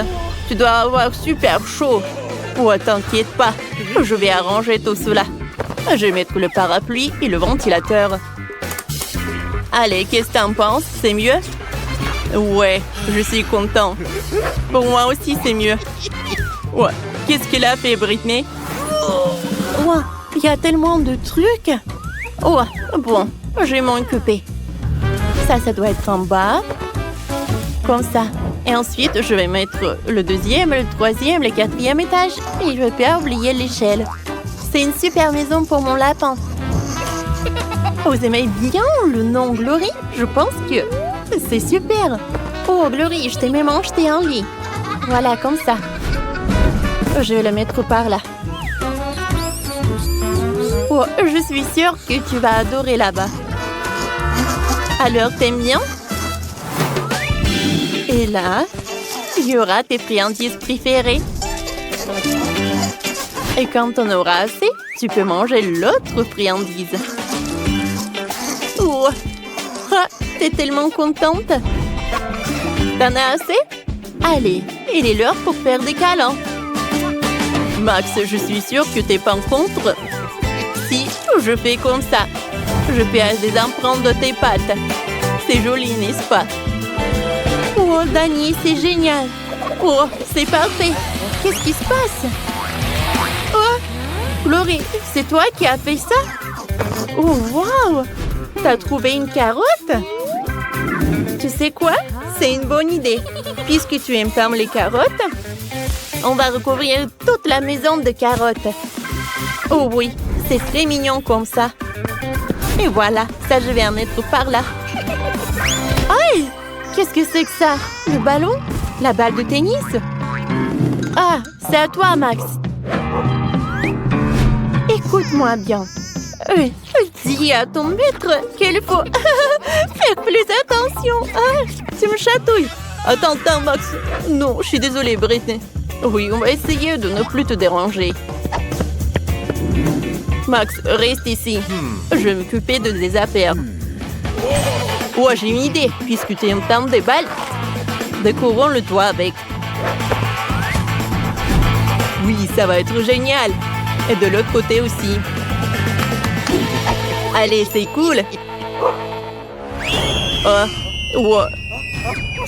Tu dois avoir super chaud. Oh, t'inquiète pas, je vais arranger tout cela. Je vais mettre le parapluie et le ventilateur. Allez, qu'est-ce que t'en penses? C'est mieux? Ouais, je suis content. Pour moi aussi, c'est mieux. Ouais, qu'est-ce qu'elle a fait, Britney? Oh, il y a tellement de trucs. Oh, bon, je vais m'en occuper. Ça doit être en bas. Comme ça. Et ensuite, je vais mettre le deuxième, le troisième, le quatrième étage. Et je ne vais pas oublier l'échelle. C'est une super maison pour mon lapin. Vous aimez bien le nom Glory? Je pense que c'est super. Oh, Glory, je t'ai même acheté un lit. Voilà, comme ça. Je vais le mettre par là. Oh, je suis sûre que tu vas adorer là-bas. Alors, t'aimes bien? Et là, il y aura tes friandises préférées. Et quand on aura assez, tu peux manger l'autre friandise. Oh, ah, t'es tellement contente. T'en as assez? Allez, il est l'heure pour faire des câlins. Max, je suis sûre que t'es pas contre. Si, je fais comme ça. Je fais des empreintes de tes pattes. C'est joli, n'est-ce pas? Oh, Dani, c'est génial. Oh, c'est parfait. Qu'est-ce qui se passe? Oh, Glory, c'est toi qui as fait ça? Oh, waouh! T'as trouvé une carotte? Tu sais quoi? C'est une bonne idée. Puisque tu aimes pas les carottes, on va recouvrir toute la maison de carottes. Oh oui, c'est très mignon comme ça. Et voilà, ça je vais en mettre par là. Aïe! Qu'est-ce que c'est que ça? Le ballon? La balle de tennis? Ah, c'est à toi, Max. Écoute-moi bien. Dis à ton maître qu'il faut faire plus attention. Ah, tu me chatouilles. Attends, Max. Non, je suis désolée, Britney. Oui, on va essayer de ne plus te déranger. Max, reste ici. Je vais m'occuper de tes affaires. Oh, j'ai une idée. Puisque tu entends des balles, découvrons le toit avec. Oui, ça va être génial. Et de l'autre côté aussi. Allez, c'est cool. Oh,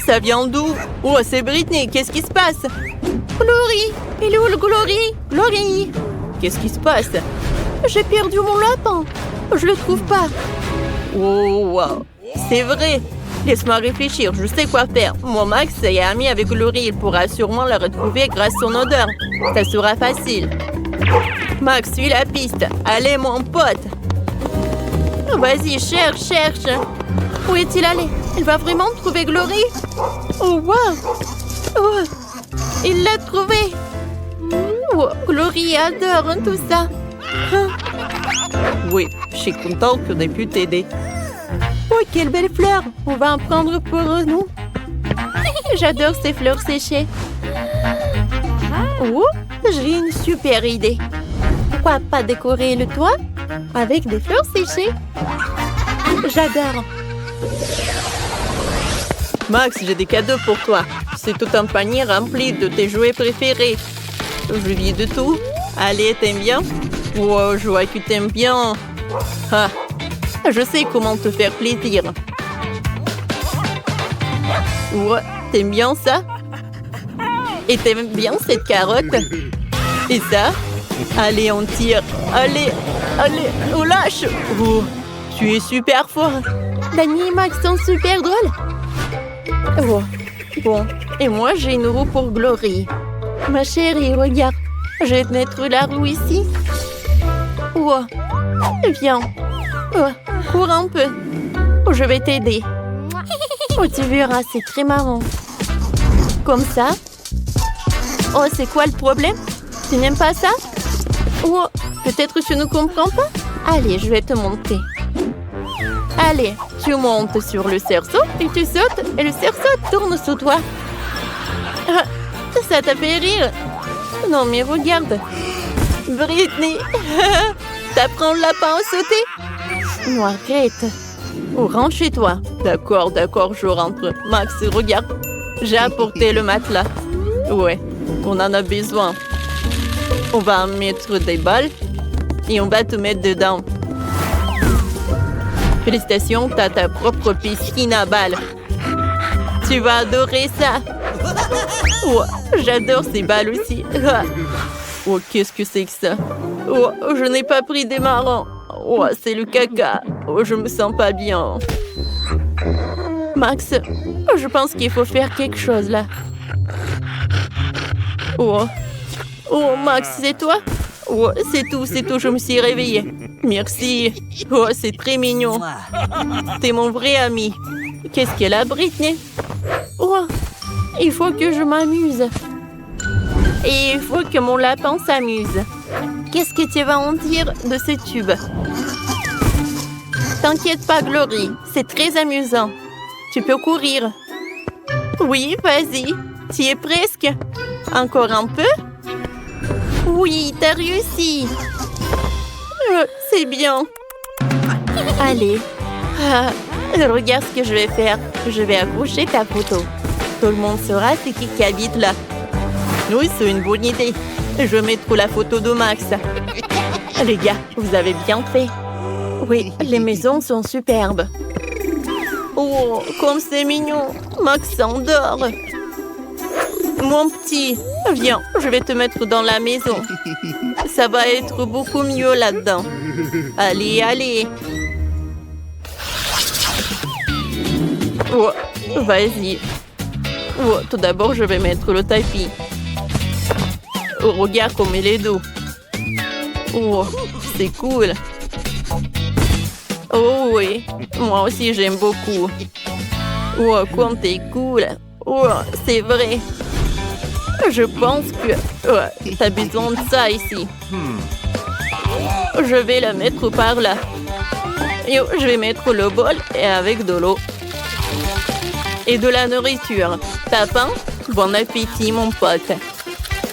ça vient d'où? Oh, c'est Britney. Qu'est-ce qui se passe? Glory, il est où le Glory? Glory, qu'est-ce qui se passe? J'ai perdu mon lapin. Je le trouve pas. Oh, wow. C'est vrai. Laisse-moi réfléchir. Je sais quoi faire. Mon Max est ami avec Glory. Il pourra sûrement le retrouver grâce à son odeur. Ça sera facile. Max, suis la piste. Allez, mon pote. Vas-y, cherche. Où est-il allé? Il va vraiment trouver Glory? Oh, wow! Oh, il l'a trouvé! Oh, Glory adore tout ça! Oui, je suis contente qu'on ait pu t'aider. Oh, quelle belle fleur! On va en prendre pour nous. J'adore ces fleurs séchées. Oh, j'ai une super idée. Pourquoi pas décorer le toit avec des fleurs séchées? J'adore. Max, j'ai des cadeaux pour toi. C'est tout un panier rempli de tes jouets préférés. Je vis de tout. Allez, t'aimes bien? Wow, je vois que t'aimes bien. Ah, je sais comment te faire plaisir. Ouais, t'aimes bien ça? Et t'aimes bien cette carotte? Et ça? Allez, on tire. Allez, allez, on lâche. Oh, tu es super fort. Dani et Max sont super drôles. Oh, bon. Et moi, j'ai une roue pour Glory. Ma chérie, regarde. Je vais te mettre la roue ici. Oh, Viens. oh, cours un peu. Je vais t'aider. Oh, tu verras, c'est très marrant. Comme ça. Oh, c'est quoi le problème? Tu n'aimes pas ça? Oh, peut-être tu ne comprends pas? Allez, je vais te montrer. Allez, tu montes sur le cerceau et tu sautes et le cerceau tourne sur toi. Ah, ça t'a fait rire? Non, mais regarde. Britney, t'apprends le lapin à sauter? Non, arrête. Oh, rentre chez toi. D'accord, d'accord, je rentre. Max, regarde. J'ai apporté le matelas. Ouais, on en a besoin. On va mettre des balles et on va te mettre dedans. Félicitations, t'as ta propre piscine à balles. Tu vas adorer ça. Oh, j'adore ces balles aussi. Oh, qu'est-ce que c'est que ça? Oh, je n'ai pas pris des marrons. Oh, c'est le caca. Oh, je me sens pas bien. Max, je pense qu'il faut faire quelque chose là. Oh, Oh, Max, c'est toi? oh, c'est tout, je me suis réveillée. Merci. Oh, c'est très mignon. T'es mon vrai ami. Qu'est-ce qu'elle a, Britney? Oh, il faut que je m'amuse. Et il faut que mon lapin s'amuse. Qu'est-ce que tu vas en dire de ce tube? T'inquiète pas, Glory. C'est très amusant. Tu peux courir. Oui, vas-y. Tu y es presque. Encore un peu? Oui, t'as réussi. C'est bien. Allez. Ah, regarde ce que je vais faire. Je vais accrocher ta photo. Tout le monde saura c'est qui habite là. Oui, c'est une bonne idée. Je mettrai la photo de Max. Les gars, vous avez bien fait. Oui, les maisons sont superbes. Oh, comme c'est mignon. Max s'endort. Mon petit, viens, je vais te mettre dans la maison. Ça va être beaucoup mieux là-dedans. Allez, allez. Oh, vas-y. Oh, tout d'abord, je vais mettre le tapis. Oh, regarde comme il est doux. Oh, c'est cool. Oh oui, moi aussi j'aime beaucoup. Oh, comme t'es cool. Oh, c'est vrai. Je pense que t'as besoin de ça ici. Je vais la mettre par là. Et je vais mettre le bol et avec de l'eau. Et de la nourriture. T'as faim? Bon appétit, mon pote.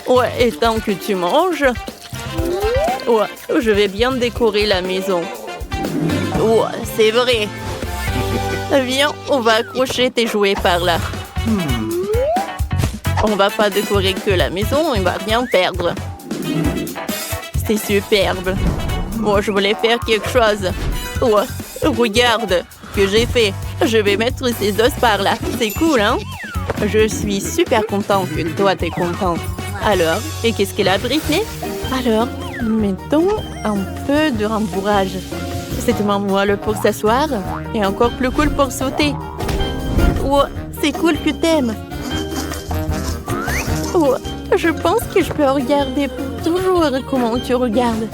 Ouais, et tant que tu manges, ouais, je vais bien décorer la maison. Ouais, c'est vrai. Viens, on va accrocher tes jouets par là. On va pas décorer que la maison, on va rien perdre. C'est superbe. Moi, je voulais faire quelque chose. Ouais, regarde ce que j'ai fait. Je vais mettre ces os par là. C'est cool, hein? Je suis super contente que toi, t'es contente. Alors, et qu'est-ce qu'elle a, Britney? Alors, mettons un peu de rembourrage. C'est tellement moelleux pour s'asseoir et encore plus cool pour sauter. Oh, c'est cool que t'aimes. Oh, je pense que je peux regarder pour toujours comment tu regardes.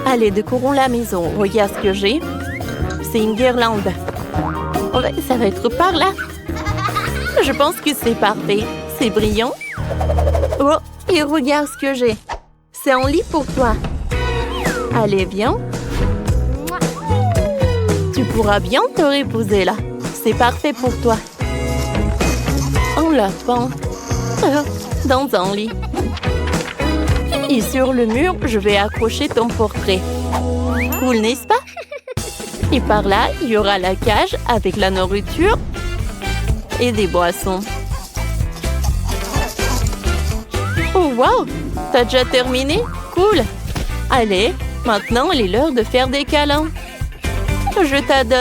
Allez, décorons la maison. Regarde ce que j'ai. C'est une guirlande. Ouais, ça va être par là. Je pense que c'est parfait. C'est brillant. Oh, et regarde ce que j'ai. C'est un lit pour toi. Allez, viens. Tu pourras bien te reposer là. C'est parfait pour toi. Un lapin. Dans un lit. Et sur le mur, je vais accrocher ton portrait. Cool, n'est-ce pas? Et par là, il y aura la cage avec la nourriture et des boissons. Oh, wow! T'as déjà terminé? Cool! Allez, maintenant, il est l'heure de faire des câlins. Je t'adore!